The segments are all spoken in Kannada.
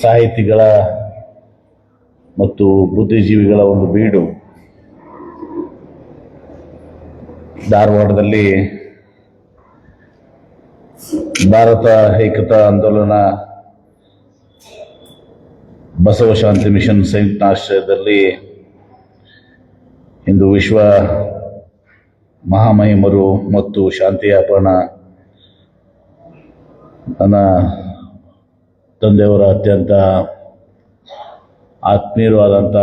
ಸಾಹಿತಿಗಳ ಮತ್ತು ಬುದ್ಧಿಜೀವಿಗಳ ಒಂದು ಬೀಡು. ಧಾರವಾಡದಲ್ಲಿ ಭಾರತ ಏಕತಾ ಆಂದೋಲನ, ಬಸವ ಶಾಂತಿ ಮಿಷನ್ ಸಂಯುಕ್ತ ಆಶ್ರಯದಲ್ಲಿ ಇಂದು ವಿಶ್ವ ಮಹಾಮಹಿಮರು ಮತ್ತು ಶಾಂತಿಯಾಪನ ನನ್ನ ತಂದೆಯವರ ಅತ್ಯಂತ ಆತ್ಮೀಯರಾದಂಥ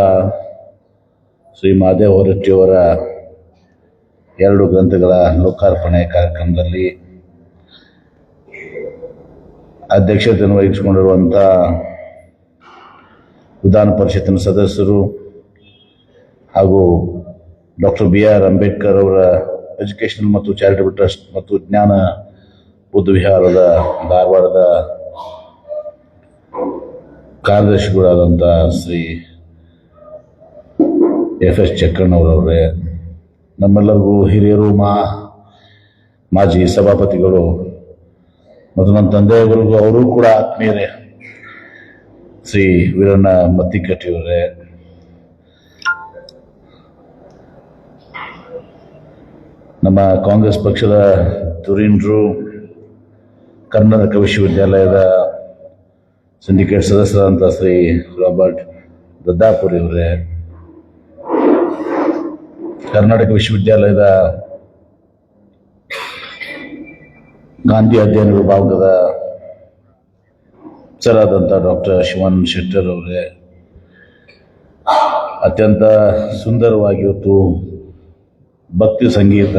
ಶ್ರೀ ಮಹಾದೇವ ಹೊರಟ್ಟಿಯವರ 2 ಗ್ರಂಥಗಳ ಲೋಕಾರ್ಪಣೆ ಕಾರ್ಯಕ್ರಮದಲ್ಲಿ ಅಧ್ಯಕ್ಷತೆಯನ್ನು ವಹಿಸಿಕೊಂಡಿರುವಂಥ ವಿಧಾನ ಪರಿಷತ್ತಿನ ಸದಸ್ಯರು ಹಾಗೂ ಡಾಕ್ಟರ್ BR ಅಂಬೇಡ್ಕರ್ ಅವರ ಎಜುಕೇಷನಲ್ ಮತ್ತು ಚಾರಿಟಬಲ್ ಟ್ರಸ್ಟ್ ಮತ್ತು ಜ್ಞಾನ ಬುದ್ಧ ವಿಹಾರದ ಧಾರವಾಡದ ಕಾರ್ಯದರ್ಶಿಗಳಾದಂಥ ಶ್ರೀ FS ಚಕ್ಕಣ್ಣವರವರೇ, ನಮ್ಮೆಲ್ಲರಿಗೂ ಹಿರಿಯರು, ಮಾಜಿ ಸಭಾಪತಿಗಳು ಮತ್ತು ನನ್ನ ತಂದೆಯವರಿಗೂ ಅವರು ಕೂಡ ಆತ್ಮೀಯರೇ ಶ್ರೀ ವೀರಣ್ಣ ಮತ್ತಿಕಟ್ಟಿಯವರೇ, ನಮ್ಮ ಕಾಂಗ್ರೆಸ್ ಪಕ್ಷದ ಧುರೀಣರು, ಕರ್ನಾಟಕ ವಿಶ್ವವಿದ್ಯಾಲಯದ ಸಿಂಡಿಕೇಟ್ ಸದಸ್ಯರಾದಂಥ ಶ್ರೀ ರಾಬರ್ಟ್ ದದ್ದಾಪುರಿ ಅವರೇ, ಕರ್ನಾಟಕ ವಿಶ್ವವಿದ್ಯಾಲಯದ ಗಾಂಧಿ ಅಧ್ಯಯನ ವಿಭಾಗದ ಸರಾದಂಥ ಡಾಕ್ಟರ್ ಶಿವನ್ ಶೆಟ್ಟರ್ ಅವರೇ, ಅತ್ಯಂತ ಸುಂದರವಾಗಿ ಇವತ್ತು ಭಕ್ತಿ ಸಂಗೀತ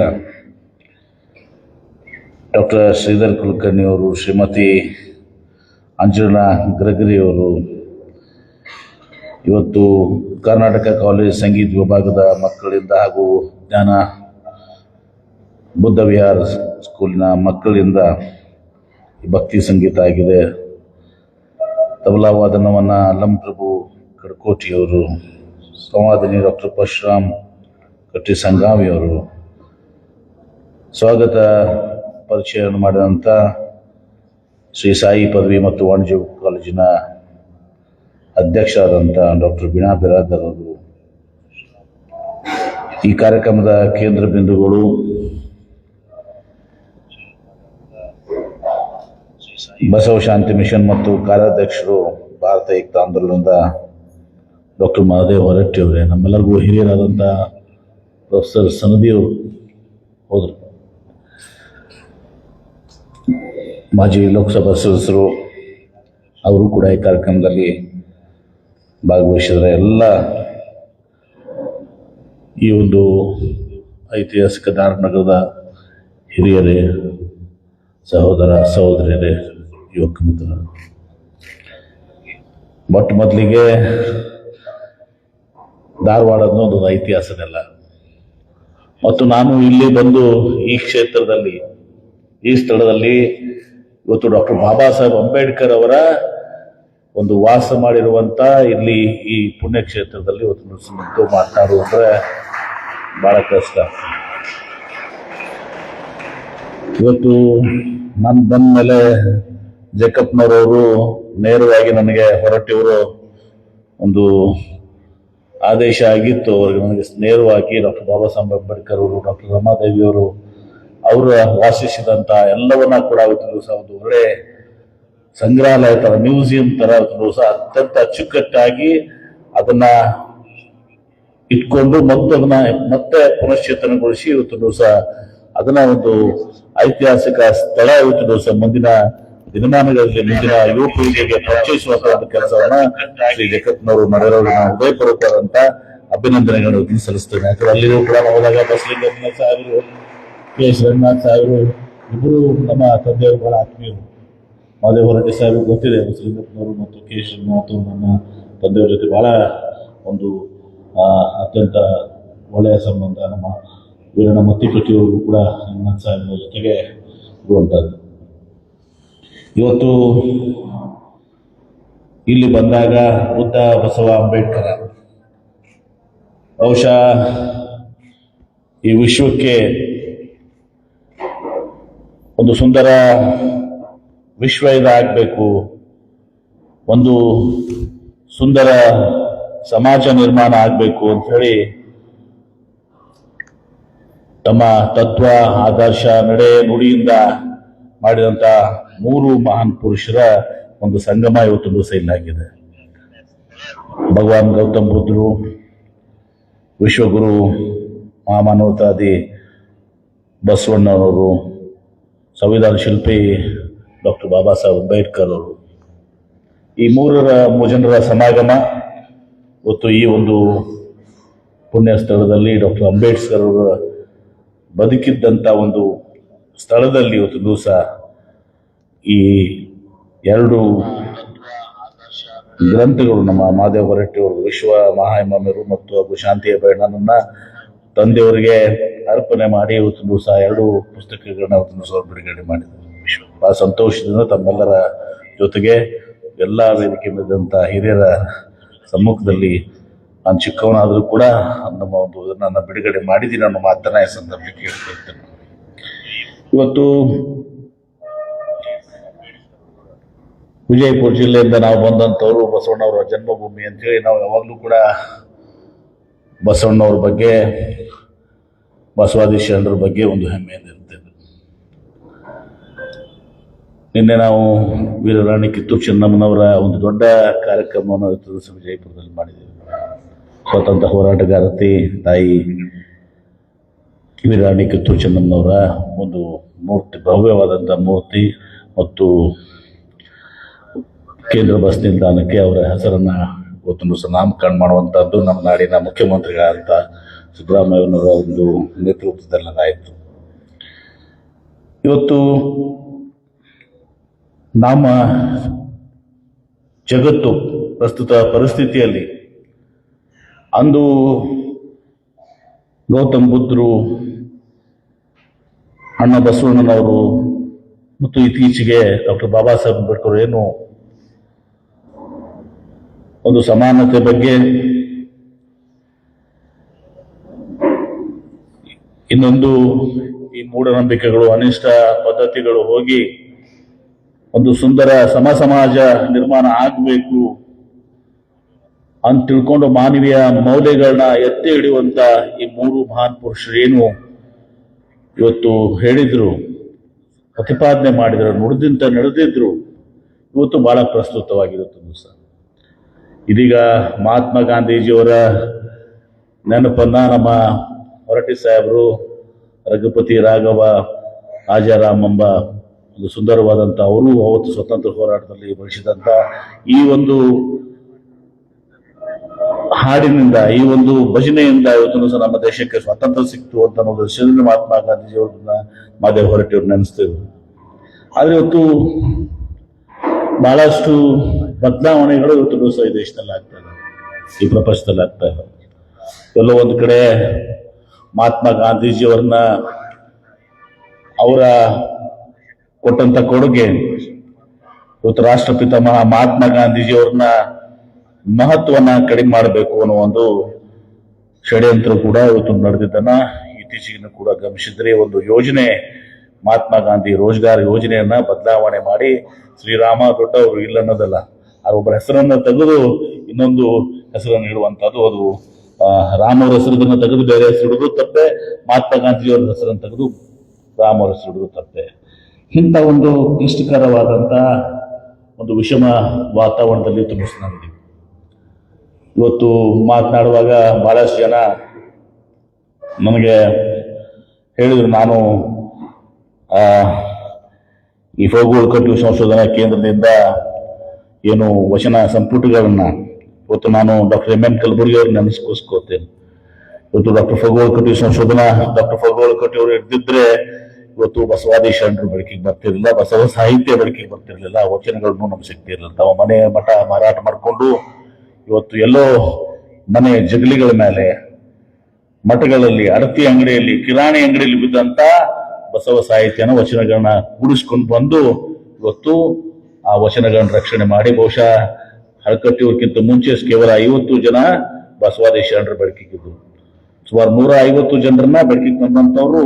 ಡಾಕ್ಟರ್ ಶ್ರೀಧರ್ ಕುಲಕರ್ಣಿ ಅವರು, ಶ್ರೀಮತಿ ಅಂಜನಾ ಗ್ರಗರಿಯವರು, ಇವತ್ತು ಕರ್ನಾಟಕ ಕಾಲೇಜ್ ಸಂಗೀತ ವಿಭಾಗದ ಮಕ್ಕಳಿಂದ ಹಾಗೂ ಜ್ಞಾನ ಬುದ್ಧ ವಿಹಾರ ಸ್ಕೂಲಿನ ಮಕ್ಕಳಿಂದ ಭಕ್ತಿ ಸಂಗೀತ ಆಗಿದೆ. ತಬಲಾ ವಾದನವನ್ನು ಲಂಪ್ರಭು ಕಡ್ಕೋಟಿಯವರು, ಸಂವಾದಿನಿ ಡಾಕ್ಟರ್ ಪರಶುರಾಮ್ ಕಟ್ಟಿ ಸಂಗಾಮಿಯವರು, ಸ್ವಾಗತ ಪರಿಚಯವನ್ನು ಮಾಡಿದಂಥ ಶ್ರೀ ಸಾಯಿ ಪದವಿ ಮತ್ತು ವಾಣಿಜ್ಯ ಕಾಲೇಜಿನ ಅಧ್ಯಕ್ಷರಾದಂಥ ಡಾಕ್ಟರ್ ಬೀಣಾ ಬಿರಾದರ್ ಅವರು, ಈ ಕಾರ್ಯಕ್ರಮದ ಕೇಂದ್ರ ಬಿಂದುಗಳು ಬಸವ ಶಾಂತಿ ಮಿಷನ್ ಮತ್ತು ಕಾರ್ಯಾಧ್ಯಕ್ಷರು ಭಾರತ ಏಕತಾ ಆಂದೋಲನದ ಡಾಕ್ಟರ್ ಮಹಾದೇವ ಹೊರಟ್ಟಿ ಅವರೇ, ನಮ್ಮೆಲ್ಲರಿಗೂ ಹಿರಿಯರಾದಂಥ ಪ್ರೊಫೆಸರ್ ಸನದಿಯವರು ಹೋದರು, ಮಾಜಿ ಲೋಕಸಭಾ ಸದಸ್ಯರು ಅವರು ಕೂಡ ಈ ಕಾರ್ಯಕ್ರಮದಲ್ಲಿ ಭಾಗವಹಿಸಿದರೆ, ಎಲ್ಲ ಈ ಒಂದು ಐತಿಹಾಸಿಕ ಧಾರವಾಡ ಹಿರಿಯರೇ, ಸಹೋದರ ಸಹೋದರಿಯರೇ, ಯುವಕ ಮಿತ್ರರು, ಮೊಟ್ಟ ಮೊದಲಿಗೆ ಧಾರವಾಡ ಅನ್ನೋದು ಇತಿಹಾಸದಲ್ಲ. ಮತ್ತು ನಾನು ಇಲ್ಲಿ ಬಂದು ಈ ಕ್ಷೇತ್ರದಲ್ಲಿ, ಈ ಸ್ಥಳದಲ್ಲಿ ಇವತ್ತು ಡಾಕ್ಟರ್ ಬಾಬಾ ಸಾಹೇಬ್ ಅಂಬೇಡ್ಕರ್ ಅವರ ಒಂದು ವಾಸ ಮಾಡಿರುವಂಥ ಇಲ್ಲಿ ಈ ಪುಣ್ಯಕ್ಷೇತ್ರದಲ್ಲಿ ಇವತ್ತು ಮಾತನಾಡುವಂದ್ರೆ ಬಹಳ ಕಷ್ಟ. ಇವತ್ತು ನಾನು ಬಂದ ಮೇಲೆ ಜೇಕಪ್ಪನವರವರು ನೇರವಾಗಿ ನನಗೆ ಹೊರಟಿವರು ಒಂದು ಆದೇಶ ಆಗಿತ್ತು, ಅವರಿಗೆ ನನಗೆ ನೇರವಾಗಿ ಡಾಕ್ಟರ್ ಬಾಬಾ ಸಾಹೇಬ್ ಅಂಬೇಡ್ಕರ್ ಅವರು, ಡಾಕ್ಟರ್ ರಮಾದೇವಿಯವರು ಅವರು ವಾಸಿಸಿದಂಥ ಎಲ್ಲವನ್ನ ಕೂಡ ಇವತ್ತು ದಿವಸ ಒಂದು ಒಳ್ಳೆ ಸಂಗ್ರಹಾಲಯ ತರ, ಮ್ಯೂಸಿಯಂ ತರ ಇವತ್ತು ದಿವಸ ಅತ್ಯಂತ ಅಚ್ಚುಕಟ್ಟಾಗಿ ಅದನ್ನ ಇಟ್ಕೊಂಡು ಮತ್ತು ಅದನ್ನ ಮತ್ತೆ ಪುನಶ್ಚೇತನಗೊಳಿಸಿ ಇವತ್ತು ದಿವಸ ಅದನ್ನ ಒಂದು ಐತಿಹಾಸಿಕ ಸ್ಥಳ ಇವತ್ತು ದಿವಸ ಮುಂದಿನ ದಿನಮಾನಗಳಲ್ಲಿ ಮುಂದಿನ ಯುವ ಪೀಳಿಗೆಗೆ ಪರಿಚಯಿಸುವಂತಹ ಒಂದು ಕೆಲಸವನ್ನ ಶ್ರೀ ಜಗತ್ನವರು ಮಾಡಿರೋರು ನಾವು ಹೃದಯಪೂರ್ವಕವಾದಂತ ಅಭಿನಂದನೆಗಳನ್ನು ಸಲ್ಲಿಸ್ತೇನೆ. ಯಾಕಂದ್ರೆ ಅಲ್ಲಿಯೂ ಕೂಡ ಹೋದಾಗ ಬಸಲಿಂಗ ಸಾಹೇಬರು, KS ರಂಗನಾಥ್ ಸಾಹೇಬರು ಇಬ್ಬರು ನಮ್ಮ ತಂದೆಯವರು ಬಹಳ ಆತ್ಮೀಯರು. ಮಹಾದೇವ ಹೊರಟ್ಟಿ ಸಾಹೇಬರು ಗೊತ್ತಿದೆ, ಬಸಲಿಂಗಪ್ಪನವರು ಮತ್ತು KS ರಂಗನಾಥ್ ನನ್ನ ತಂದೆಯವರ ಜೊತೆ ಬಹಳ ಒಂದು ಅತ್ಯಂತ ಒಳ್ಳೆಯ ಸಂಬಂಧ. ನಮ್ಮ ವೀರಣ್ಣ ಮತ್ತಿಕಟ್ಟಿಯವರು ಕೂಡ ರಂಗನಾಥ್ ಸಾಹೇಬರ ಜೊತೆಗೆ ಇರುವಂಥದ್ದು. ಇವತ್ತು ಇಲ್ಲಿ ಬಂದಾಗ ಬುದ್ಧ ಬಸವ ಅಂಬೇಡ್ಕರ ಬಹುಶಃ ಈ ವಿಶ್ವಕ್ಕೆ ಒಂದು ಸುಂದರ ವಿಶ್ವ ಇದಾಗಬೇಕು, ಒಂದು ಸುಂದರ ಸಮಾಜ ನಿರ್ಮಾಣ ಆಗಬೇಕು ಅಂತ ಹೇಳಿ ತಮ್ಮ ತತ್ವ, ಆದರ್ಶ, ನಡೆ, ನುಡಿಯಿಂದ ಮಾಡಿದಂತ 3 ಮಹಾನ್ ಪುರುಷರ ಒಂದು ಸಂಗಮ ಇವತ್ತು ದಿವಸ ಇಲ್ಲಾಗಿದೆ. ಭಗವಾನ್ ಗೌತಮ್ ಬುದ್ಧರು, ವಿಶ್ವಗುರು ಮಹಾಮಾನವತಾವಾದಿ ಬಸವಣ್ಣನವರು, ಸಂವಿಧಾನ ಶಿಲ್ಪಿ ಡಾಕ್ಟರ್ ಬಾಬಾ ಸಾಹೇಬ್ ಅಂಬೇಡ್ಕರ್ ಅವರು, ಈ 3 ಜನರ ಸಮಾಗಮ ಇವತ್ತು ಈ ಒಂದು ಪುಣ್ಯ ಸ್ಥಳದಲ್ಲಿ ಡಾಕ್ಟರ್ ಅಂಬೇಡ್ಕರ್ ಅವರ ಬದುಕಿದ್ದಂಥ ಒಂದು ಸ್ಥಳದಲ್ಲಿ ಇವತ್ತು ದಿವಸ ಈ 2 ಗ್ರಂಥಗಳು ನಮ್ಮ ಮಹಾದೇವ ಹೊರಟ್ಟಿ ಅವರು, ವಿಶ್ವ ಮಹಾಯಿಮಾಮ್ಯರು ಮತ್ತು ಹಾಗೂ ಶಾಂತಿಯ ಬಣ್ಣನನ್ನ ತಂದೆಯವರಿಗೆ ಅರ್ಪಣೆ ಮಾಡಿ ಇವತ್ತು ದಿವಸ 2 ಪುಸ್ತಕಗಳನ್ನ ಇವತ್ತು ದಿವಸ ಬಿಡುಗಡೆ ಮಾಡಿದರು. ಬಹಳ ಸಂತೋಷದಿಂದ ತಮ್ಮೆಲ್ಲರ ಜೊತೆಗೆ ಎಲ್ಲ ವೇದಿಕೆ ಮೇಲಿದ್ದಂಥ ಹಿರಿಯರ ಸಮ್ಮುಖದಲ್ಲಿ ನಾನು ಚಿಕ್ಕವನಾದರೂ ಕೂಡ ನಮ್ಮ ಒಂದು ನನ್ನ ಬಿಡುಗಡೆ ಮಾಡಿದ್ದೀನಿ ಅನ್ನೋ ಮಾತನ್ನ ಈ ಸಂದರ್ಭಕ್ಕೆ ಹೇಳ್ಕೊಳ್ತೇನೆ. ಇವತ್ತು ವಿಜಯಪುರ ಜಿಲ್ಲೆಯಿಂದ ನಾವು ಬಂದಂಥವ್ರು ಬಸವಣ್ಣವರ ಜನ್ಮಭೂಮಿ ಅಂತೇಳಿ ನಾವು ಯಾವಾಗಲೂ ಕೂಡ ಬಸವಣ್ಣವ್ರ ಬಗ್ಗೆ, ಬಸವಾದಿ ಶರಣರ ಬಗ್ಗೆ ಒಂದು ಹೆಮ್ಮೆಯಿಂದ ಇರ್ತೇವೆ. ನಿನ್ನೆ ನಾವು ವೀರರಾಣಿ ಕಿತ್ತೂರು ಚೆನ್ನಮ್ಮನವರ ಒಂದು ದೊಡ್ಡ ಕಾರ್ಯಕ್ರಮವನ್ನು ವಿಜಯಪುರದಲ್ಲಿ ಮಾಡಿದ್ದೇವೆ. ಸ್ವಾತಂತ್ರ್ಯ ಹೋರಾಟಗಾರತಿ ತಾಯಿ ವೀರರಾಣಿ ಕಿತ್ತೂರು ಚೆನ್ನಮ್ಮನವರ ಒಂದು ಮೂರ್ತಿ, ಭವ್ಯವಾದಂಥ ಮೂರ್ತಿ ಮತ್ತು ಕೇಂದ್ರ ಬಸ್ ನಿಲ್ದಾಣಕ್ಕೆ ಅವರ ಹೆಸರನ್ನ ಇವತ್ತು ಸಹ ನಾಮಕರಣ ಮಾಡುವಂಥದ್ದು ನಮ್ಮ ನಾಡಿನ ಮುಖ್ಯಮಂತ್ರಿಗಳಾದಂಥ ಸಿದ್ದರಾಮಯ್ಯನವರ ಒಂದು ನೇತೃತ್ವದಲ್ಲಾಯಿತು. ಇವತ್ತು ನಮ್ಮ ಜಗತ್ತು ಪ್ರಸ್ತುತ ಪರಿಸ್ಥಿತಿಯಲ್ಲಿ ಅಂದು ಗೌತಮ್ ಬುದ್ಧರು, ಅಣ್ಣ ಬಸವಣ್ಣನವರು ಮತ್ತು ಇತ್ತೀಚೆಗೆ ಡಾಕ್ಟರ್ ಬಾಬಾ ಸಾಹೇಬ್ ಅಂಬೇಡ್ಕರ್ ಏನು ಒಂದು ಸಮಾನತೆ ಬಗ್ಗೆ, ಇನ್ನೊಂದು ಈ ಮೂಢನಂಬಿಕೆಗಳು, ಅನಿಷ್ಟ ಪದ್ಧತಿಗಳು ಹೋಗಿ ಒಂದು ಸುಂದರ ಸಮಾಜ ನಿರ್ಮಾಣ ಆಗಬೇಕು ಅಂತ ತಿಳ್ಕೊಂಡು ಮಾನವೀಯ ಮೌಲ್ಯಗಳನ್ನ ಎತ್ತಿ ಹಿಡಿಯುವಂತ ಈ 3 ಮಹಾನ್ ಪುರುಷರು ಏನು ಇವತ್ತು ಹೇಳಿದ್ರು, ಪ್ರತಿಪಾದನೆ ಮಾಡಿದ್ರು, ನುಡಿದಿಂತ ನಡೆದಿದ್ರು, ಇವತ್ತು ಬಹಳ ಪ್ರಸ್ತುತವಾಗಿರುತ್ತೆ ದಿವಸ. ಇದೀಗ ಮಹಾತ್ಮ ಗಾಂಧೀಜಿಯವರ ನೆನಪನ್ನ ನಮ್ಮ ಹೊರಟ್ಟಿ ಸಾಹೇಬರು, ರಘುಪತಿ ರಾಘವ ಆಜಾರಾಮ್ ಎಂಬ ಒಂದು ಸುಂದರವಾದಂಥ ಅವರು ಅವತ್ತು ಸ್ವತಂತ್ರ ಹೋರಾಟದಲ್ಲಿ ಬಳಸಿದಂಥ ಈ ಒಂದು ಹಾಡಿನಿಂದ, ಈ ಒಂದು ಭಜನೆಯಿಂದ ಇವತ್ತು ಸಹ ನಮ್ಮ ದೇಶಕ್ಕೆ ಸ್ವಾತಂತ್ರ್ಯ ಸಿಕ್ತು ಅಂತ ಅನ್ನೋದು ಶ್ರೀ ಮಹಾತ್ಮ ಗಾಂಧೀಜಿಯವ್ರನ್ನ ಮಹಾದೇವ ಹೊರಟ್ಟಿಯವ್ರು ನೆನೆಸ್ತೇವೆ. ಆದ್ರೆ ಇವತ್ತು ಬಹಳಷ್ಟು ಬದಲಾವಣೆಗಳು ಇವತ್ತು ಸಹ ಈ ದೇಶದಲ್ಲಿ ಆಗ್ತಾ ಇದೆ, ಈ ಪ್ರಪಂಚದಲ್ಲಿ ಆಗ್ತಾ ಇದೆ. ಎಲ್ಲೋ ಒಂದು ಕಡೆ ಮಹಾತ್ಮ ಗಾಂಧೀಜಿಯವ್ರನ್ನ, ಅವರ ಕೊಟ್ಟಂತ ಕೊಡುಗೆ, ಇವತ್ತು ರಾಷ್ಟ್ರಪಿತ ಮಹಾತ್ಮ ಗಾಂಧೀಜಿಯವ್ರನ್ನ ಮಹತ್ವನ ಕಡಿಮೆ ಮಾಡಬೇಕು ಅನ್ನೋ ಒಂದು ಷಡ್ಯಂತ್ರ ಕೂಡ ಇವತ್ತು ನಡೆದಿದ್ದನ್ನ ಇತ್ತೀಚೆಗೆ ಕೂಡ ಗಮನಿಸಿದ್ರೆ, ಒಂದು ಯೋಜನೆ ಮಹಾತ್ಮ ಗಾಂಧಿ ರೋಜ್ಗಾರ್ ಯೋಜನೆಯನ್ನ ಬದಲಾವಣೆ ಮಾಡಿ ಶ್ರೀರಾಮ ದೊಡ್ಡವರು ಇಲ್ಲ ಅನ್ನೋದಲ್ಲ, ಒಬ್ಬರ ಹೆಸರನ್ನ ತೆಗೆದು ಇನ್ನೊಂದು ಹೆಸರನ್ನು ಇಡುವಂತದ್ದು, ಅದು ರಾಮವ್ರ ಹೆಸರನ್ನ ತೆಗೆದು ಬೇರೆ ಹೆಸರು ಇಡುವುದು ತಪ್ಪೆ, ಮಹಾತ್ಮ ಗಾಂಧಿಯವರ ಹೆಸರನ್ನು ತೆಗೆದು ರಾಮವ್ರ ಹೆಸರು ಇಡುವುದು ತಪ್ಪೆ. ಇಂಥ ಒಂದು ಕ್ಲಿಷ್ಟಕರವಾದಂತ ಒಂದು ವಿಷಮ ವಾತಾವರಣದಲ್ಲಿ ತುಂಬಿಸ್ಕೊಂಡಿದ್ದೀವಿ. ಇವತ್ತು ಮಾತನಾಡುವಾಗ ಬಹಳಷ್ಟು ಜನ ನನಗೆ ಹೇಳಿದ್ರು, ನಾನು ಈ ಫೋಗೋಳ್ಕಟ್ಟು ಸಂಶೋಧನಾ ಕೇಂದ್ರದಿಂದ ಏನು ವಚನ ಸಂಪುಟಗಳನ್ನ ಇವತ್ತು ನಾನು ಡಾಕ್ಟರ್ ಎಂ ಕಲಬುರ್ಗಿ ಅವ್ರು ನೆನೆಸ್ಕೋಸ್ಕೋತೇನೆ. ಇವತ್ತು ಡಾಕ್ಟರ್ ಫಗೋಳ್ಕಟ್ಟಿ ಸಂಶೋಧನಾ ಡಾಕ್ಟರ್ ಫಗೋಳ್ಕಟ್ಟಿ ಅವರು ಇದ್ದಿದ್ರೆ ಇವತ್ತು ಬಸವಾದಿ ಶರಣರು ಬೆಳಕಿಗೆ ಬರ್ತಿರ್ಲಿಲ್ಲ, ಬಸವ ಸಾಹಿತ್ಯ ಬೆಳಕಿಗೆ ಬರ್ತಿರ್ಲಿಲ್ಲ, ವಚನಗಳನ್ನು ನಮ್ಗೆ ಸಿಗ್ತಿರ್ಲಿಲ್ಲ. ತಾವು ಮನೆ ಮಠ ಮಾರಾಟ ಮಾಡಿಕೊಂಡು ಇವತ್ತು ಎಲ್ಲೋ ಮನೆ ಜಗಲಿಗಳ ಮೇಲೆ, ಮಠಗಳಲ್ಲಿ, ಅಡತಿ ಅಂಗಡಿಯಲ್ಲಿ, ಕಿರಾಣಿ ಅಂಗಡಿಯಲ್ಲಿ ಬಿದ್ದಂತ ಬಸವ ಸಾಹಿತ್ಯನ ವಚನಗಳನ್ನ ಕೂಡಿಸ್ಕೊಂಡು ಬಂದು ಇವತ್ತು ಆ ವಚನಗಳನ್ನ ರಕ್ಷಣೆ ಮಾಡಿ, ಬಹುಶಃ ಹಳಕಟ್ಟಿಯವ್ರಕ್ಕಿಂತ ಮುಂಚೆ ಕೇವಲ 50 ಜನ ಬಸವಾದಿ ಶರಣರ ಬೆಳಕಿಗಿದ್ರು. ಸುಮಾರು 150 ಜನರನ್ನ ಬೆಳಕಿಗೆ ಬಂದಂತವ್ರು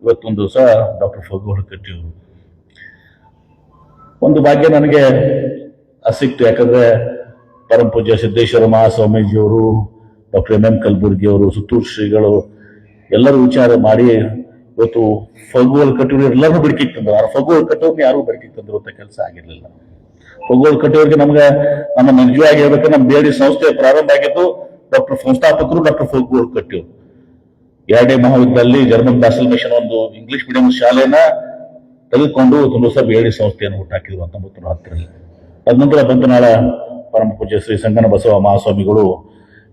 ಇವತ್ತೊಂದು ದಿವಸ ಡಾಕ್ಟರ್ ಫಗು ಹಳಕಟ್ಟಿಯವರು. ಒಂದು ಭಾಗ್ಯ ನನಗೆ ಸಿಕ್ತು. ಯಾಕಂದ್ರೆ ಪರಮ ಪೂಜ್ಯ ಸಿದ್ದೇಶ್ವರ ಮಹಾಸ್ವಾಮೀಜಿಯವರು, ಡಾಕ್ಟರ್ ಎಂ ಕಲಬುರ್ಗಿ ಅವರು, ಸುತ್ತೂರು ಶ್ರೀಗಳು ಎಲ್ಲರೂ ವಿಚಾರ ಮಾಡಿ ಇವತ್ತು ಫಗ್ಗೋಲ್ ಕಟ್ಟೋರು ಎಲ್ಲರೂ ಬೆಳಕಿಗೆ ತಂದ್ರು. ಆ ಫಗ್ಗೋಲ್ ಕಟ್ಟೋರ್ಗೆ ಯಾರು ಬೆಳಕಿಗೆ ತಂದಿರುವಂತ ಕೆಲಸ ಆಗಿರ್ಲಿಲ್ಲ. ಫಗ್ಗೋಲ್ ಕಟ್ಟೋರಿಗೆ ನಮ್ಗೆ ನಮ್ಮ ನಿಜವಾಗಿ ಹೇಳ್ಬೇಕಾದ್ರೆ ನಮ್ಮ ಬೇಡಿ ಸಂಸ್ಥೆ ಪ್ರಾರಂಭ ಆಗಿದ್ದು ಡಾಕ್ಟರ್ ಸಂಸ್ಥಾಪಕರು ಡಾಕ್ಟರ್ ಫಗ್ಗೋಲ್ ಕಟ್ಟಿಯವರು. ಎರಡನೇ ಮಹಾವಿದ್ಯಾಲಯದಲ್ಲಿ ಜರ್ಮನ್ ಬ್ಯಾಸಲ್ ಮಿಷನ್ ಒಂದು ಇಂಗ್ಲಿಷ್ ಮೀಡಿಯಂ ಶಾಲೆನ ತೆಗೆದುಕೊಂಡು ಒಂದು ಹೊಸ ಬೇಡಿ ಸಂಸ್ಥೆಯನ್ನು ಹುಟ್ಟಾಕಿದ್ರು 1910ರಲ್ಲಿ. ತದನಂತರ ಬಂತನಾಳ ಪರಮ ಪೂಜ್ಯ ಶ್ರೀ ಸಂಗನ ಬಸವ ಮಹಾಸ್ವಾಮಿಗಳು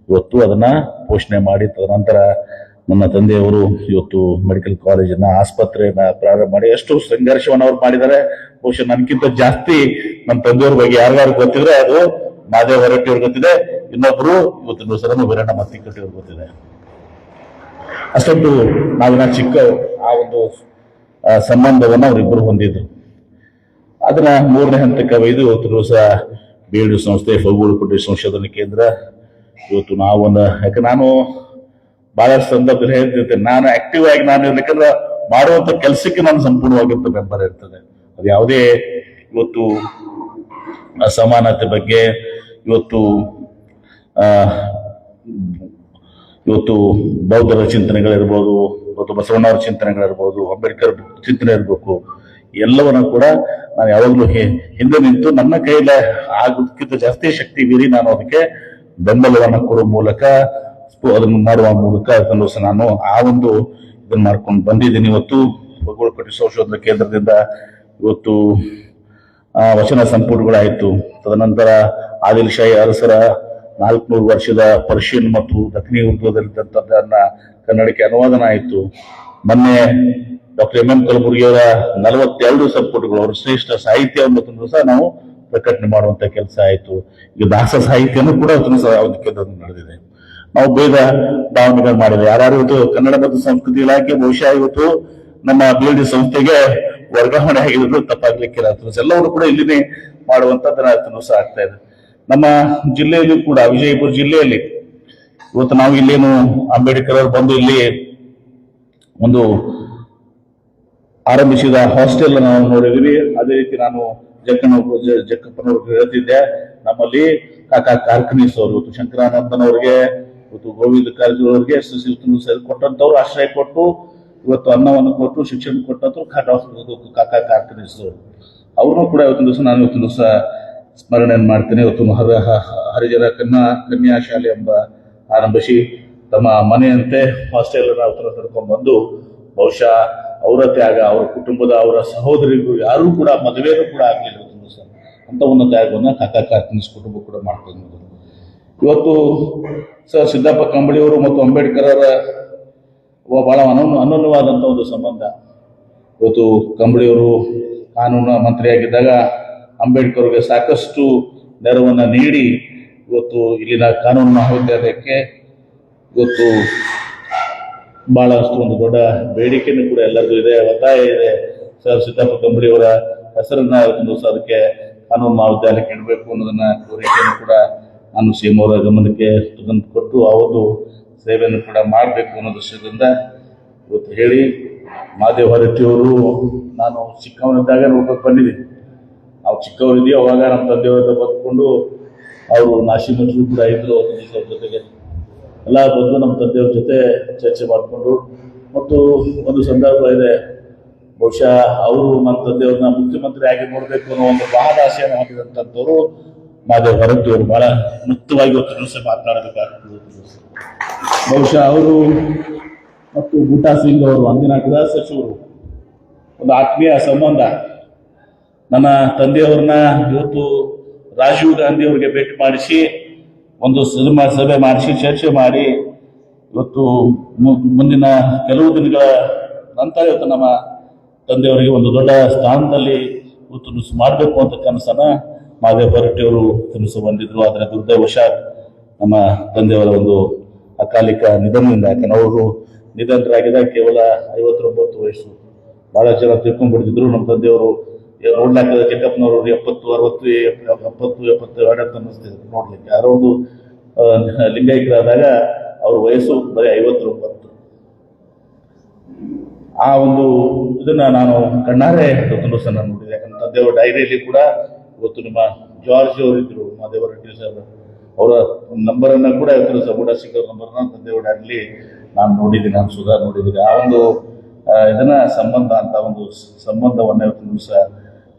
ಇವತ್ತು ಅದನ್ನ ಪೋಷಣೆ ಮಾಡಿ, ತದನಂತರ ನನ್ನ ತಂದೆಯವರು ಇವತ್ತು ಮೆಡಿಕಲ್ ಕಾಲೇಜನ್ನ ಆಸ್ಪತ್ರೆಯನ್ನ ಪ್ರಾರಂಭ ಮಾಡಿ ಎಷ್ಟು ಸಂಘರ್ಷವನ್ನು ಅವ್ರು ಮಾಡಿದ್ದಾರೆ. ಬಹುಶಃ ನನ್ಗಿಂತ ಜಾಸ್ತಿ ನಮ್ಮ ತಂದೆಯವ್ರ ಬಗ್ಗೆ ಯಾರ್ಯಾರು ಗೊತ್ತಿದ್ರೆ ಅದು ಮಾದೇವ್ ಹೊರಟ್ಟಿ ಅವ್ರಿಗೆ ಗೊತ್ತಿದೆ, ಇನ್ನೊಬ್ರು ಇವತ್ತು ದಿವಸ ವೀರಣ್ಣ ಮತ್ತಿಕಟ್ಟಿ ಅವ್ರಿಗೆ ಗೊತ್ತಿದೆ. ಅಷ್ಟೊಂದು ನಾವಿನ ಚಿಕ್ಕ ಆ ಒಂದು ಸಂಬಂಧವನ್ನ ಅವರಿಬ್ಬರು ಹೊಂದಿದ್ರು. ಅದನ್ನ ಮೂರನೇ ಹಂತಕ್ಕೆ ಒಯ್ದು ಇವತ್ತು ದಿವಸ ಬೇಡು ಸಂಸ್ಥೆ, ಫಗ್ಗೋಳ ಕಟ್ಟುವ ಸಂಶೋಧನಾ ಕೇಂದ್ರ ಇವತ್ತು ನಾವೊಂದು, ಯಾಕೆ ನಾನು ಬಹಳಷ್ಟು ಸಂದರ್ಭದಲ್ಲಿ ಹೇಳ್ತಿರ್ತೇನೆ, ನಾನು ಆಕ್ಟಿವ್ ಆಗಿ ನಾನು ಇರ್ಲಿಕ್ಕಂದ್ರೆ ಮಾಡುವಂತ ಕೆಲಸಕ್ಕೆ ನಾನು ಸಂಪೂರ್ಣವಾಗಿರ್ತ ಬೆಂಬಲ ಇರ್ತದೆ. ಅದು ಯಾವುದೇ ಇವತ್ತು ಅಸಮಾನತೆ ಬಗ್ಗೆ, ಇವತ್ತು ಇವತ್ತು ಬೌದ್ಧರ ಚಿಂತನೆಗಳಿರ್ಬೋದು, ಇವತ್ತು ಬಸವಣ್ಣವರ ಚಿಂತನೆಗಳಿರ್ಬೋದು, ಅಂಬೇಡ್ಕರ್ ಚಿಂತನೆ ಇರಬೇಕು, ಎಲ್ಲವನ್ನ ಕೂಡ ನಾನು ಯಾವಾಗಲೂ ಹಿಂದೆ ನಿಂತು ನನ್ನ ಕೈಲೇ ಆಗೋದಕ್ಕಿಂತ ಜಾಸ್ತಿ ಶಕ್ತಿ ಮೀರಿ ನಾನು ಅದಕ್ಕೆ ಬೆಂಬಲವನ್ನ ಕೊಡುವ ಮೂಲಕ, ಅದನ್ನು ಮಾಡುವ ಮೂಲಕ ನಾನು ಆ ಒಂದು ಇದನ್ನ ಮಾಡ್ಕೊಂಡು ಬಂದಿದ್ದೀನಿ. ಇವತ್ತು ಫಗ್ಗೋಳ ಕಟ್ಟುವ ಸಂಶೋಧನಾ ಕೇಂದ್ರದಿಂದ ಇವತ್ತು ವಚನ ಸಂಪುಟಗಳಾಯಿತು. ತದನಂತರ ಆದಿಲ್ ಶಾಹಿ ಅರಸರ 400 ವರ್ಷದ ಪರ್ಷಿಯನ್ ಮತ್ತು ದಕ್ಷಿಣ ಉರ್ದುದಲ್ಲಿದ್ದಂಥದ್ದನ್ನ ಕನ್ನಡಕ್ಕೆ ಅನುವಾದನ ಆಯಿತು. ಮೊನ್ನೆ ಡಾಕ್ಟರ್ ಎಂ ಕಲಬುರ್ಗಿಯವರ 42 ಸಂಪುಟಗಳು, ಅವರ ಶ್ರೇಷ್ಠ ಸಾಹಿತ್ಯವನ್ನು ಸಹ ನಾವು ಪ್ರಕಟಣೆ ಮಾಡುವಂತ ಕೆಲಸ ಆಯಿತು. ಈಗ ದಾಸ ಸಾಹಿತ್ಯನೂ ಕೂಡ ಅದಕ್ಕೆ ನಡೆದಿದೆ. ನಾವು ಬೇಗ ಭಾವನೆಗಳು ಮಾಡಿದೆ. ಯಾರು ಇವತ್ತು ಕನ್ನಡ ಮತ್ತು ಸಂಸ್ಕೃತಿ ಇಲಾಖೆ ಬಹುಶಃ ಇವತ್ತು ನಮ್ಮ ಬೇಡಿ ಸಂಸ್ಥೆಗೆ ವರ್ಗಾವಣೆ ಆಗಿರೋದು ತಪ್ಪಾಗ್ಲಿಕ್ಕಿಲ್ಲ. ಎಲ್ಲವರು ಕೂಡ ಇಲ್ಲಿನೇ ಮಾಡುವಂತದ್ದನ್ನ ಸಹ ಆಗ್ತಾ ಇದೆ. ನಮ್ಮ ಜಿಲ್ಲೆಯಲ್ಲಿ ಕೂಡ, ವಿಜಯಪುರ ಜಿಲ್ಲೆಯಲ್ಲಿ ಇವತ್ತು ನಾವು ಇಲ್ಲೇನು ಅಂಬೇಡ್ಕರ್ ಅವರು ಬಂದು ಇಲ್ಲಿ ಒಂದು ಆರಂಭಿಸಿದ ಹಾಸ್ಟೆಲ್ ನಾವು ನೋಡಿದ್ವಿ. ಅದೇ ರೀತಿ ನಾನು ಜಕ್ಕಪ್ಪನವ್ರಿಗೆ ಹೇಳ್ತಿದ್ದೆ, ನಮ್ಮಲ್ಲಿ ಕಾಕಾ ಕಾರ್ಖನೀಸ್ ಅವರು, ಇವತ್ತು ಶಂಕರಾನಂದನವ್ರಿಗೆ, ಇವತ್ತು ಗೋವಿಂದ ಕಾರಜೋಳ ಅವರಿಗೆ ಕೊಟ್ಟಂತವ್ರು ಆಶ್ರಯ ಕೊಟ್ಟು ಇವತ್ತು ಅನ್ನವನ್ನು ಕೊಟ್ಟು ಶಿಕ್ಷಣ ಕೊಟ್ಟಂತವ್ರು ಕಾಕಾ ಕಾರ್ಖನೀಸ್ ಅವ್ರನ್ನೂ ಕೂಡ ಇವತ್ತಿನ ದಿವಸ ನಾನು ಇವತ್ತಿನ ದಿವಸ ಸ್ಮರಣೆಯನ್ನು ಮಾಡ್ತೇನೆ. ಇವತ್ತು ಹರಿಜನ ಕನ್ಯಾ ಶಾಲೆ ಎಂಬ ಆರಂಭಿಸಿ ತಮ್ಮ ಮನೆಯಂತೆ ಹಾಸ್ಟೆಲ್ ನಡ್ಕೊಂಡು ಬಂದು, ಬಹುಶಃ ಅವರ ತ್ಯಾಗ, ಅವರ ಕುಟುಂಬದ, ಅವರ ಸಹೋದರಿಗೂ ಯಾರೂ ಕೂಡ ಮದುವೆನೂ ಕೂಡ ಆಗಲಿಲ್ಲ ಅಂತ ಒಂದು ತ್ಯಾಗವನ್ನು ಕಾಕಾ ಕಾರ್ಖನೀಸ್ ಕುಟುಂಬ ಕೂಡ ಮಾಡ್ಕೊಂಡು ಇವತ್ತು ಸರ್ ಸಿದ್ದಪ್ಪ ಕಂಬಳಿಯವರು ಮತ್ತು ಅಂಬೇಡ್ಕರ್ ಅವರ ಬಹಳ ಅನನ್ಯವಾದಂಥ ಒಂದು ಸಂಬಂಧ. ಇವತ್ತು ಕಂಬಳಿಯವರು ಕಾನೂನು ಮಂತ್ರಿಯಾಗಿದ್ದಾಗ ಅಂಬೇಡ್ಕರ್ ಅವರಿಗೆ ಸಾಕಷ್ಟು ನೆರವನ್ನ ನೀಡಿ ಇವತ್ತು ಇಲ್ಲಿನ ಕಾನೂನು ಮಹಾವಿದ್ಯಾಲಯಕ್ಕೆ ಇವತ್ತು ಬಹಳಷ್ಟು ಒಂದು ದೊಡ್ಡ ಬೇಡಿಕೆನೂ ಕೂಡ ಎಲ್ಲರಿಗೂ ಇದೆ, ಒತ್ತಾಯ ಇದೆ. ಸರ್ ಸಿದ್ದಪ್ಪ ಕಂಬಳಿಯವರ ಹೆಸರನ್ನ ಇವತ್ತು ಅದಕ್ಕೆ ಕಾನೂನು ಮಹಾವಿದ್ಯಾಲಯಕ್ಕೆ ಇಡಬೇಕು ಅನ್ನೋದನ್ನ ಕೋರಿಕೆಯನ್ನು ಕೂಡ ನಾನು ಸಿಎಂ ಅವರ ಗಮನಕ್ಕೆ ತೆಗೆದುಕೊಟ್ಟು ಆ ಒಂದು ಸೇವೆಯನ್ನು ಕೂಡ ಮಾಡಬೇಕು ಅನ್ನೋ ದೃಶ್ಯದಿಂದ ಇವತ್ತು ಹೇಳಿ, ಮಾದೇವ್ ಹೊರಟ್ಟಿಯವರು ನಾನು ಚಿಕ್ಕವನಿದ್ದಾಗ ನೋಡ್ಕೊಂಡು ಬಂದಿದ್ದೀನಿ. ನಾವು ಚಿಕ್ಕವರಿದ್ದೀವಿ, ಅವಾಗ ನಮ್ಮ ತಂದೆಯವರ ಬದುಕೊಂಡು ಅವರು ನಾಶಿಮಠರು ಕೂಡ ಇದ್ರು. ಅವ್ರ ಜೊತೆಗೆ ಎಲ್ಲ ಬಂದು ನಮ್ಮ ತಂದೆಯವ್ರ ಜೊತೆ ಚರ್ಚೆ ಮಾಡಿಕೊಂಡು, ಮತ್ತು ಒಂದು ಸಂದರ್ಭ ಇದೆ, ಬಹುಶಃ ಅವರು ನಮ್ಮ ತಂದೆಯವ್ರನ್ನ ಮುಖ್ಯಮಂತ್ರಿ ಆಗಿ ನೋಡಬೇಕು ಅನ್ನೋ ಒಂದು ಬಹಳ ಆಸೆಯನ್ನು ಹೊಂದಿದಂಥವ್ರು ಮಾದೇವ್ ಹೊರಟ್ಟಿಯವರು. ಬಹಳ ಮುಕ್ತವಾಗಿ ಇವತ್ತು ದಿವಸ ಮಾತನಾಡಬೇಕಾಗ್ತದೆ. ಬಹುಶಃ ಅವರು ಮತ್ತು ಬೂಟಾ ಸಿಂಗ್ ಅವರು ಅಂದಿನ ಗೃಹ ಸಚಿವರು, ಒಂದು ಆತ್ಮೀಯ ಸಂಬಂಧ. ನನ್ನ ತಂದೆಯವ್ರನ್ನ ಇವತ್ತು ರಾಜೀವ್ ಗಾಂಧಿ ಅವರಿಗೆ ಭೇಟಿ ಮಾಡಿಸಿ ಒಂದು ಸಭೆ ಮಾಡಿಸಿ ಚರ್ಚೆ ಮಾಡಿ ಇವತ್ತು ಮುಂದಿನ ಕೆಲವು ದಿನಗಳ ನಂತರ ಇವತ್ತು ನಮ್ಮ ತಂದೆಯವರಿಗೆ ಒಂದು ದೊಡ್ಡ ಸ್ಥಾನದಲ್ಲಿ ಇವತ್ತು ಮಾಡಬೇಕು ಅಂತ ಕನಸನ್ನ ಮಾದೇವ್ ಹೊರಟ್ಟಿಯವರು ಕನಸು ಬಂದಿದ್ರು. ಅದರ ದುರ್ದೈವಶಾತ್ ನಮ್ಮ ತಂದೆಯವರ ಒಂದು ಅಕಾಲಿಕ ನಿಧನದಿಂದ, ಯಾಕಂದ್ರೆ ಅವರು ನಿಧನರಾಗಿದ್ದಾಗ ಕೇವಲ 59 ವಯಸ್ಸು. ಬಹಳ ಜನ ತಿಳ್ಕೊಂಡ್ಬಿಡ್ತಿದ್ರು. ನಮ್ಮ ತಂದೆಯವರು ನೋಡ್ಲಾಕದ ಚಿಕ್ಕಪ್ಪನವರು 70, 60, 72 ಅಂತ ಅನ್ನಿಸ್ತಿದ್ರು ನೋಡ್ಲಿಕ್ಕೆ. ಯಾರೋ ಒಂದು ಲಿಂಗೈಕ್ಯರಾದಾಗ ಅವ್ರ ವಯಸ್ಸು ಬರೀ 59. ಆ ಒಂದು ಇದನ್ನ ನಾನು ಕಣ್ಣಾರೆ ನಾನು ನೋಡಿದೆ. ಯಾಕಂದ್ರೆ ತಂದೆಯವರ ಡೈರಿಯಲ್ಲಿ ಕೂಡ ಇವತ್ತು ನಿಮ್ಮ ಜಾರ್ಜ್ ಅವರಿದ್ದರು, ಮಾದೇವ ರೆಡ್ಡಿ ಸರ್ ಅವರ ನಂಬರನ್ನು ಕೂಡ ಇವತ್ತು ಸಬೂಡ ಸಿಂಗ್ ಅವ್ರ ನಂಬರ್ನ ತಂದೆ ನಾನು ನೋಡಿದ್ದೀನಿ, ನಾನು ಸುಧಾ ನೋಡಿದ್ದೀನಿ. ಆ ಒಂದು ಇದನ್ನ ಸಂಬಂಧ ಅಂತ ಒಂದು ಸಂಬಂಧವನ್ನ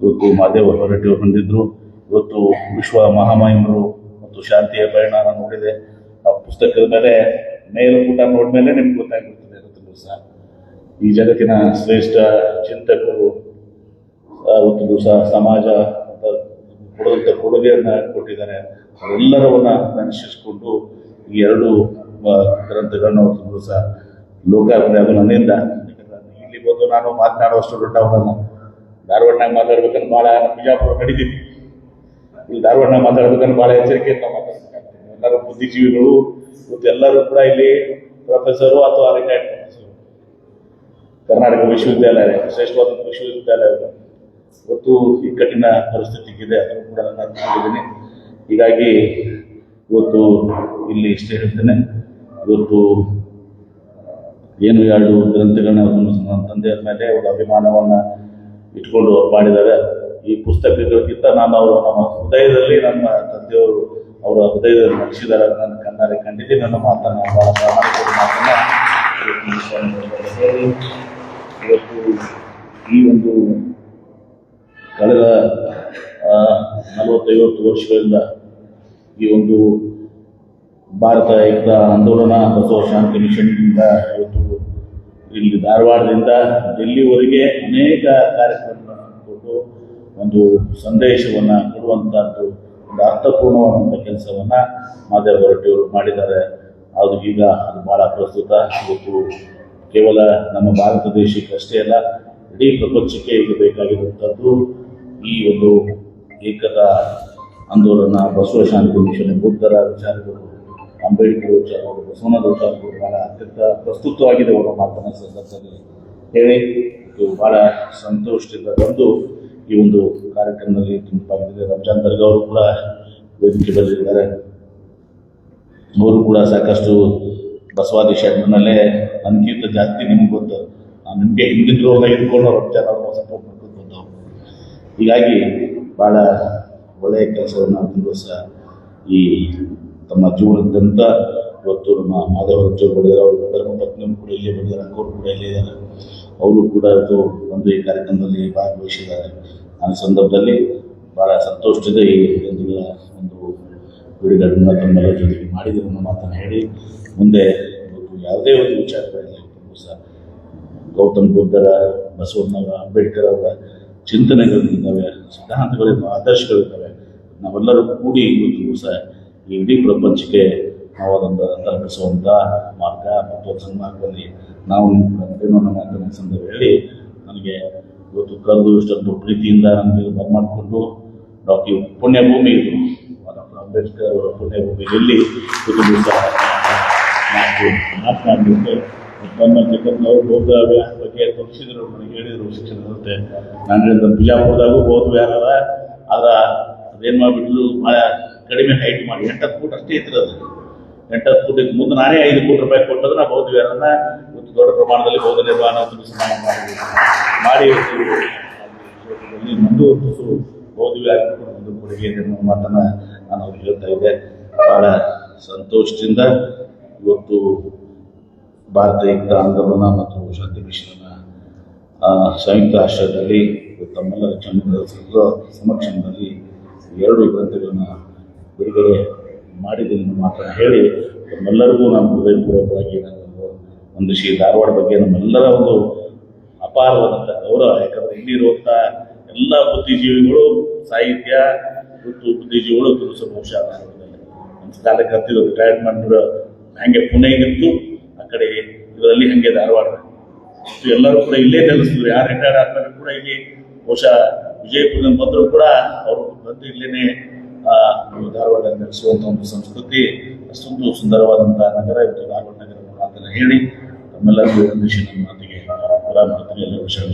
ಇವತ್ತು ಮಾದೇವ ರೆಡ್ಡಿ ಅವರು ಹೊಂದಿದ್ರು. ಇವತ್ತು ವಿಶ್ವ ಮಹಾಮಹಿಮರು ಮತ್ತು ಶಾಂತಿಯ ಪಯಣ ನಾನು ನೋಡಿದೆ. ಆ ಪುಸ್ತಕದ ಮೇಲೆ ಮೇಲುಪುಟ ನೋಡ್ಮೇಲೆ ನಿಮ್ಗೆ ಗೊತ್ತಾಗ್ಬಿಡ್ತದೆ ಇವತ್ತು ದಿವಸ ಈ ಜಗತ್ತಿನ ಶ್ರೇಷ್ಠ ಚಿಂತಕರು ಇವತ್ತು ದಿವಸ ಸಮಾಜ ಕೊಡುವಂಥ ಕೊಡುಗೆಯನ್ನ ಕೊಟ್ಟಿದ್ದಾರೆ. ಅವರೆಲ್ಲರವನ್ನ ನೆನಪಿಸಿಕೊಂಡು ಈ ಎರಡು ಗ್ರಂಥಗಳನ್ನ ಇವತ್ತು ದಿವಸ ಲೋಕಾರ್ಪಣೆ ಅದು ನನ್ನಿಂದ. ಇಲ್ಲಿ ಬಂದು ನಾನು ಮಾತನಾಡುವಷ್ಟು ದೊಡ್ಡವರನ್ನ ಧಾರವಾಡನಾಗ ಮಾತಾಡ್ಬೇಕಂದ್ರೆ ಭಾಳ ಬಿಜಾಪುರ ನಡೀತೀನಿ. ಇಲ್ಲಿ ಧಾರವಾಡನಾಗ ಮಾತಾಡ್ಬೇಕಂದ್ರೆ ಭಾಳ ಎಚ್ಚರಿಕೆಯಿಂದ ಮಾತಾಡ್ಬೇಕಾಗ್ತದೆ. ಎಲ್ಲರೂ ಬುದ್ಧಿಜೀವಿಗಳು ಇವತ್ತು ಎಲ್ಲರೂ ಕೂಡ ಇಲ್ಲಿ ಪ್ರೊಫೆಸರು ಅಥವಾ ರಿಟೈರ್ಡ್ ಪ್ರೊಫೆಸರು, ಕರ್ನಾಟಕ ವಿಶ್ವವಿದ್ಯಾಲಯ ಶ್ರೇಷ್ಠವಾದ ವಿಶ್ವವಿದ್ಯಾಲಯ ಇವತ್ತು ಈ ಕಠಿಣ ಪರಿಸ್ಥಿತಿಗಿದೆ, ಅದನ್ನು ಕೂಡ ನಾನು ಅರ್ಥಕೊಂಡಿದ್ದೀನಿ. ಹೀಗಾಗಿ ಇವತ್ತು ಇಲ್ಲಿ ಇಷ್ಟೇ ಹೇಳ್ತೇನೆ. ಇವತ್ತು ಏನು ಎರಡು ಗ್ರಂಥಗಳನ್ನ ನನ್ನ ತಂದೆಯ ಮೇಲೆ ಒಂದು ಅಭಿಮಾನವನ್ನು ಇಟ್ಕೊಂಡು ಅವ್ರು ಮಾಡಿದ್ದಾರೆ. ಈ ಪುಸ್ತಕಗಳಿಗಿಂತ ನಾನು ಅವರು ನಮ್ಮ ಹೃದಯದಲ್ಲಿ, ನಮ್ಮ ತಂದೆಯವರು ಅವರ ಹೃದಯದಲ್ಲಿ ನಡೆಸಿದ್ದಾರೆ. ನನ್ನ ಕಣ್ಣಾರೆ ಕಂಡಿದ್ದೀನಿ. ನನ್ನ ಮಾತನ್ನು ಬಹಳ ಪ್ರಾಮಾಣಿಕ ಮಾತನ್ನು ಇವತ್ತು ಈ ಒಂದು ಕಳೆದ 40-50 ವರ್ಷಗಳಿಂದ ಈ ಒಂದು ಭಾರತ ಏಕತಾ ಆಂದೋಲನ ಬಸವ ಶಾಂತಿ ಮಿಷನ್ನಿಂದ ಇವತ್ತು ಇಲ್ಲಿ ಧಾರವಾಡದಿಂದ ಡೆಲ್ಲಿವರೆಗೆ ಅನೇಕ ಕಾರ್ಯಕ್ರಮಗಳನ್ನು ಕೊಟ್ಟು ಒಂದು ಸಂದೇಶವನ್ನು ಕೊಡುವಂಥದ್ದು ಒಂದು ಅರ್ಥಪೂರ್ಣವಾದಂಥ ಕೆಲಸವನ್ನು ಮಾದೇವ ಹೊರಟ್ಟಿಯವರು ಮಾಡಿದ್ದಾರೆ. ಅದು ಈಗ ಅದು ಭಾಳ ಪ್ರಸ್ತುತ. ಇವತ್ತು ಕೇವಲ ನಮ್ಮ ಭಾರತ ದೇಶಕ್ಕೆ ಅಷ್ಟೇ ಅಲ್ಲ, ಇಡೀ ಪ್ರಪಂಚಕ್ಕೆ ಈಗ ಬೇಕಾಗಿರುವಂಥದ್ದು ಈ ಒಂದು ಏಕತಾ ಆಂದೋಲನ, ಬಸವ ಶಾಂತಿ ಮಿಷನ್, ಬುದ್ಧರ ವಿಚಾರಗಳು, ಅಂಬೇಡ್ಕರ್ ವಿಚಾರಗಳು, ಬಸವಣ್ಣನ ವಿಚಾರಗಳು ಭಾಳ ಅತ್ಯಂತ ಪ್ರಸ್ತುತವಾಗಿದೆ ಅವರ ಮಾತನ್ನ ಸಂದರ್ಭದಲ್ಲಿ ಹೇಳಿ ಇದು ಭಾಳ ಸಂತೋಷದಿಂದ ಬಂದು ಈ ಒಂದು ಕಾರ್ಯಕ್ರಮದಲ್ಲಿ ತುಂಬಾಗಿದೆ. ರಂಜಾನ್ ದರ್ಗಾ ಅವರು ಕೂಡ ವೇದಿಕೆ ಬರೆದಿದ್ದಾರೆ. ಅವರು ಕೂಡ ಸಾಕಷ್ಟು ಬಸವಾದಿ ಶರಣನಲ್ಲೇ ನನಗಿಂತ ಜಾಸ್ತಿ ನಿಮ್ಗೆ ಗೊತ್ತು. ನಾನು ನಿಮಗೆ ಹಿಂದಿನ ರೋದಾಗ ಇಟ್ಕೊಂಡು ರಂಜಾನ್ ಅವ್ರನ್ನ ಸಪೋರ್ಟ್ ಮಾಡ್ಕೊಂಡು ಬಂದವರು. ಹೀಗಾಗಿ ಭಾಳ ಒಳ್ಳೆಯ ಕೆಲಸವನ್ನು ದಿವಸ ಈ ತಮ್ಮ ಜೀವನದಂತ ಇವತ್ತು ನಮ್ಮ ಮಾಧವ ರಜ್ಜವರು ಬರೆದಾರೆ. ಅವರು ಧರ್ಮ ಪತ್ನಿಯವರು ಕೂಡ ಇಲ್ಲೇ ಬರೆದಾರೆ, ಅಂಗವರು ಕೂಡ ಇಲ್ಲೇ ಇದ್ದಾರೆ. ಅವರು ಕೂಡ ಇವತ್ತು ಒಂದು ಈ ಕಾರ್ಯಕ್ರಮದಲ್ಲಿ ಭಾಗವಹಿಸಿದ್ದಾರೆ. ಆ ಸಂದರ್ಭದಲ್ಲಿ ಭಾಳ ಸಂತೋಷದಿಂದ ಈ ಒಂದು ಬಿಡುಗಡೆಯನ್ನು ತಮ್ಮೆಲ್ಲರ ಜೊತೆಗೆ ಮಾಡಿದ್ರು ಅನ್ನೋ ಮಾತನ್ನು ಹೇಳಿ ಮುಂದೆ ಯಾವುದೇ ಒಂದು ವಿಚಾರಗಳಲ್ಲಿ ಸಹ ಗೌತಮ್ ಬುದ್ಧರ, ಬಸವಣ್ಣವರ, ಅಂಬೇಡ್ಕರ್ ಅವರ ಚಿಂತನೆಗಳಿದ್ದಾವೆ, ಸಿದ್ಧಾಂತಗಳಿದ್ದಾವೆ, ಆದರ್ಶಗಳಿದ್ದಾವೆ. ನಾವೆಲ್ಲರೂ ಕೂಡಿ ಇವತ್ತು ಸಹ ಈ ಇಡೀ ಪ್ರಪಂಚಕ್ಕೆ ನಾವು ಅದನ್ನು ತಲುಪಿಸುವಂಥ ಮಾರ್ಗ ಮತ್ತು ಸನ್ಮಾರ್ಗದಲ್ಲಿ ನಾವು ಏನೋ ನಮ್ಮ ಮಾತನ್ನ ಸಂದರ್ಭ ಹೇಳಿ ನನಗೆ ಇವತ್ತು ಕರೆದು ಇಷ್ಟೊಂದು ಪ್ರೀತಿಯಿಂದ ನನಗೆ ಬರಮಾಡಿಕೊಂಡು ಡಾಕ್ಟರ್ ಪುಣ್ಯಭೂಮಿ ಇದು ಡಾಕ್ಟರ್ ಅಂಬೇಡ್ಕರ್ ಅವರ ಪುಣ್ಯಭೂಮಿಯಲ್ಲಿ ಮಾತನಾಡಲಿಕ್ಕೆ ಅವರು ಬೌದ್ಧ ವಿಹಾರ ಬಗ್ಗೆ ತೋರಿಸಿದ್ರು, ನನಗೆ ಹೇಳಿದರು ಶಿಕ್ಷಣ ಸಂಸ್ಥೆ. ನಾನು ಹೇಳಿದ ಬಿಜಾಪುರದಾಗೂ ಬೌದ್ಧ ವಿಹಾರ ಅದ, ಆದ್ರೆ ಅದೇನು ಮಾಡಿಬಿಟ್ಟು ಭಾಳ ಕಡಿಮೆ ಹೈಟ್ ಮಾಡಿ 8 ಫೂಟ್ ಅಷ್ಟೇ ಇತ್ತಿರೋದು. 8 ಫೂಟ್ ಇತ್ತು. ಮುಂದೆ ನಾನೇ 5 ಕೋಟಿ ರೂಪಾಯಿ ಕೊಟ್ಟದ್ರೆ ನಾವು ಬೌದ್ಧ ವಿಹಾರನ ಇವತ್ತು ದೊಡ್ಡ ಪ್ರಮಾಣದಲ್ಲಿ ಬೌದ್ಧ ನಿರ್ಮಾಣ ಮಾಡಿ ಮುಂದುವರಿಸು ಬೌದ್ಧ ವಿಹಾರ ಒಂದು ಕೊಡುಗೆ ಎನ್ನುವ ಮಾತನ್ನು ನಾನು ಅವ್ರಿಗೆ ಹೇಳ್ತಾ ಇದ್ದೆ. ಭಾಳ ಸಂತೋಷದಿಂದ ಇವತ್ತು ಭಾರತ ಏಕತಾ ಆಂದೋಲನ ಮತ್ತು ಶಾಂತಿ ಮಿಷನ್ನ ಸಂಯುಕ್ತ ಆಶ್ರಯದಲ್ಲಿ ತಮ್ಮೆಲ್ಲರ ಸಮಕ್ಷಮದಲ್ಲಿ 2 ಗ್ರಂಥಗಳನ್ನು ಬಿಡುಗಡೆ ಮಾಡಿದ್ದೀನಿ ಮಾತನ್ನು ಹೇಳಿ ನಮ್ಮೆಲ್ಲರಿಗೂ ನಾನು ಹೃದಯಪೂರ್ವಕವಾಗಿ ನಾನು ಒಂದು ಧಾರವಾಡ ಬಗ್ಗೆ ನಮ್ಮೆಲ್ಲರ ಒಂದು ಅಪಾರವಾದಂಥ ಗೌರವ. ಯಾಕಂದರೆ ಇಲ್ಲಿರುವಂಥ ಎಲ್ಲ ಬುದ್ಧಿಜೀವಿಗಳು, ಸಾಹಿತ್ಯ ಮತ್ತು ಬುದ್ಧಿಜೀವಿಗಳು ತುಲಸ ಬಹುಶಃ ಒಂದು ಕಾಲಕ್ಕೆ ಹತ್ತಿರ ರಿಟೈರ್ಮೆಂಟ್ ಹಾಗೆ ಪುಣೆಗಿತ್ತು, ಆ ಕಡೆ ಇದರಲ್ಲಿ ಹಾಗೆ ಧಾರವಾಡ ಎಲ್ಲರೂ ಕೂಡ ಇಲ್ಲೇ ನೆಲೆಸಿದ್ರು. ಯಾರು ರಿಟೈರ್ಡ್ ಆದ್ಮೇಲೆ ಕೂಡ ಇಲ್ಲಿ ಬಹುಶಃ ವಿಜಯಪುರದಿಂದ ಬಂದರೂ ಕೂಡ ಅವರು ಬಂದು ಇಲ್ಲೇನೆ ಧಾರವಾಡ ನೆಲೆಸುವಂಥ ಒಂದು ಸಂಸ್ಕೃತಿ, ಅಷ್ಟೊಂದು ಸುಂದರವಾದಂಥ ನಗರ ಇವತ್ತು ಧಾರವಾಡ ನಗರ ಮಾತನ್ನು ಹೇಳಿ ತಮ್ಮೆಲ್ಲರಿಗೂ ಮಾತಿಗೆ ಪುರ ಮಾಡ್ತೀನಿ. ಎಲ್ಲರೂ ಶರಣ